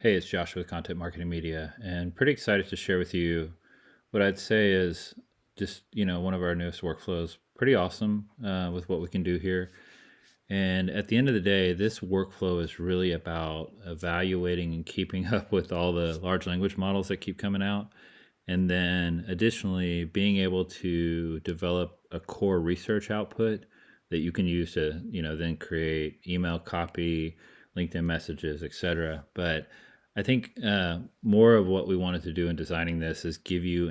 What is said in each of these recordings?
Hey, it's Josh with Content Marketing Media, and pretty excited to share with you what I'd say is just, one of our newest workflows. Pretty awesome with what we can do here. And at the end of the day, this workflow is really about evaluating and keeping up with all the large language models that keep coming out. And then additionally, being able to develop a core research output that you can use to, then create email copy, LinkedIn messages, etc. But I think more of what we wanted to do in designing this is give you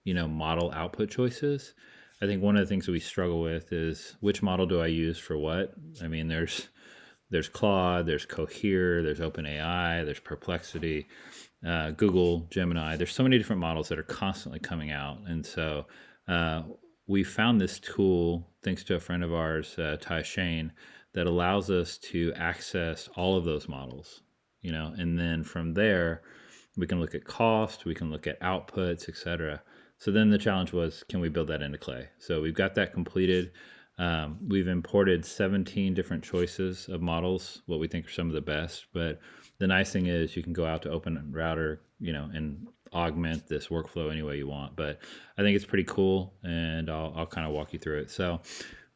model output choices. I think one of the things that we struggle with is which model do I use for what? I mean, there's Claude, there's Cohere, there's OpenAI, there's Perplexity, Google, Gemini. There's so many different models that are constantly coming out. And so we found this tool, thanks to a friend of ours, Ty Shane, that allows us to access all of those models, and then from there, we can look at cost, we can look at outputs, etc. So then the challenge was, can we build that into Clay? So we've got that completed. We've imported 17 different choices of models, what we think are some of the best. But the nice thing is you can go out to OpenRouter, and augment this workflow any way you want. But I think it's pretty cool, and I'll kind of walk you through it. So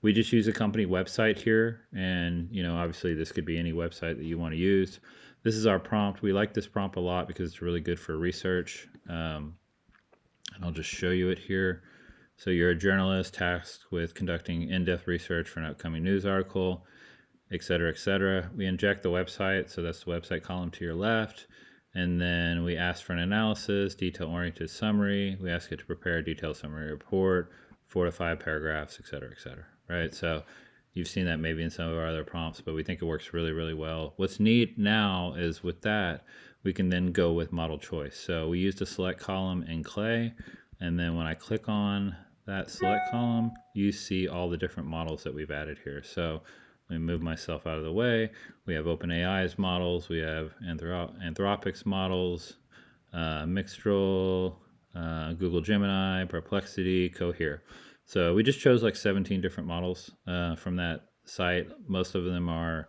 we just use a company website here, and obviously this could be any website that you want to use. This is our prompt. We like this prompt a lot because it's really good for research. And I'll just show you it here. So you're a journalist tasked with conducting in-depth research for an upcoming news article, et cetera, et cetera. We inject the website, so that's the website column to your left. And then we ask for an analysis, detail-oriented summary. We ask it to prepare a detailed summary report, 4 to 5 paragraphs, et cetera, right? So you've seen that maybe in some of our other prompts, but we think it works really, really well. What's neat now is with that, we can then go with model choice. So we used a select column in Clay, and then when I click on that select column, you see all the different models that we've added here. So let me move myself out of the way. We have OpenAI's models, we have Anthropic's models, Mixtral, Google Gemini, Perplexity, Cohere. So we just chose like 17 different models from that site. Most of them are,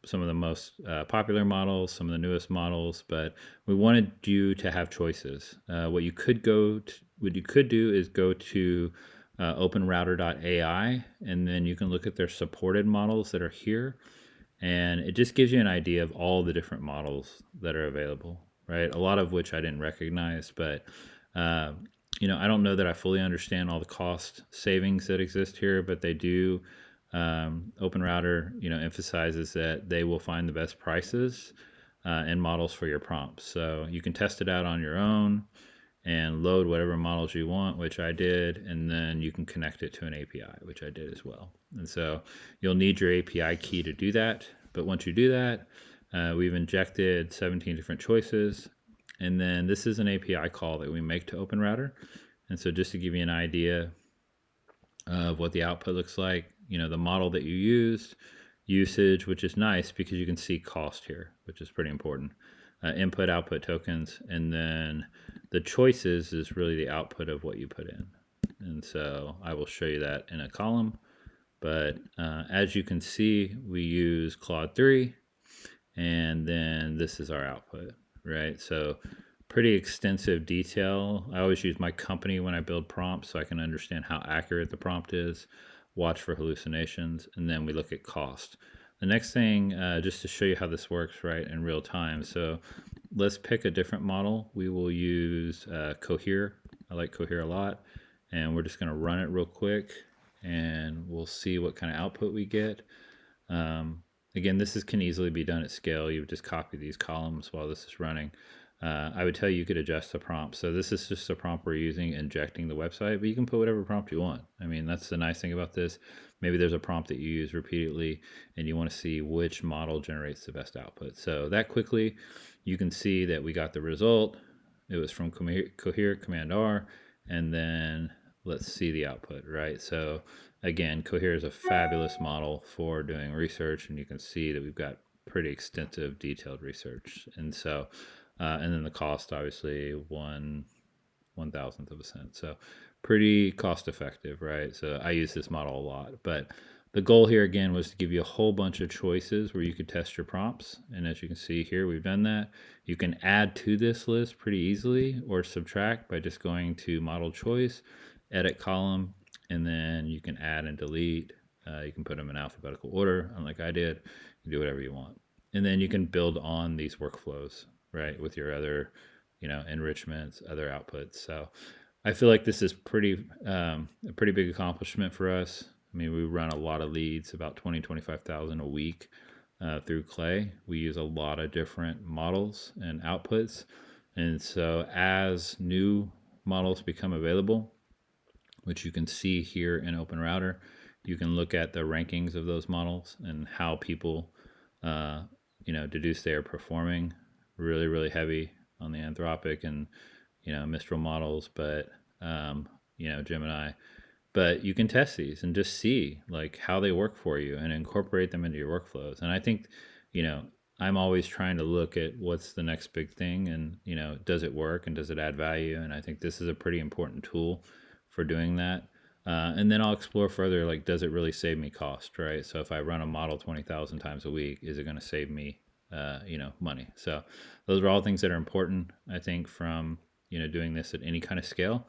some of the most popular models, some of the newest models, but we wanted you to have choices. What you could do is go to OpenRouter.ai, and then you can look at their supported models that are here, and it just gives you an idea of all the different models that are available, right? A lot of which I didn't recognize, but I don't know that I fully understand all the cost savings that exist here, but they do. OpenRouter, emphasizes that they will find the best prices and models for your prompts. So you can test it out on your own and load whatever models you want, which I did, and then you can connect it to an API, which I did as well. And so you'll need your API key to do that. But once you do that, we've injected 17 different choices. And then this is an API call that we make to OpenRouter. And so just to give you an idea of what the output looks like, the model that you used, usage, which is nice because you can see cost here, which is pretty important. Input, output tokens, and then the choices is really the output of what you put in. And so I will show you that in a column. But as you can see, we use Claude 3, and then this is our output, right? So pretty extensive detail. I always use my company when I build prompts so I can understand how accurate the prompt is, watch for hallucinations, and then we look at cost. The next thing, just to show you how this works, right, in real time. So let's pick a different model. We will use Cohere. I like Cohere a lot. And we're just going to run it real quick, and we'll see what kind of output we get. Again, this can easily be done at scale. You would just copy these columns while this is running. I would tell you could adjust the prompt. So this is just a prompt we're using, injecting the website, but you can put whatever prompt you want. I mean, that's the nice thing about this. Maybe there's a prompt that you use repeatedly and you want to see which model generates the best output. So that quickly, you can see that we got the result. It was from Cohere, Command R, and then let's see the output, right? So again, Cohere is a fabulous model for doing research, and you can see that we've got pretty extensive detailed research. And so and then the cost, obviously, 1/1000th of a cent. So pretty cost effective, right? So I use this model a lot. But The goal here again was to give you a whole bunch of choices where you could test your prompts. And as you can see here, we've done that. You can add to this list pretty easily or subtract by just going to model choice, edit column, and then you can add and delete. You can put them in alphabetical order, unlike I did. You can do whatever you want. And then you can build on these workflows, right, with your other, enrichments, other outputs. So I feel like this is a pretty big accomplishment for us. I mean, we run a lot of leads, about 25,000 a week through Clay. We use a lot of different models and outputs. And so as new models become available, which you can see here in OpenRouter, you can look at the rankings of those models and how people, deduce they are performing really, really heavy on the Anthropic and, Mistral models, but, Gemini. But you can test these and just see like how they work for you and incorporate them into your workflows. And I think, you know, I'm always trying to look at what's the next big thing and, does it work and does it add value? And I think this is a pretty important tool for doing that. And then I'll explore further, like, does it really save me cost, right? So if I run a model 20,000 times a week, is it going to save me, money? So those are all things that are important, I think, from, doing this at any kind of scale.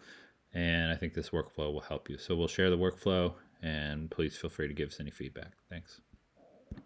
And I think this workflow will help you. So we'll share the workflow, and please feel free to give us any feedback. Thanks.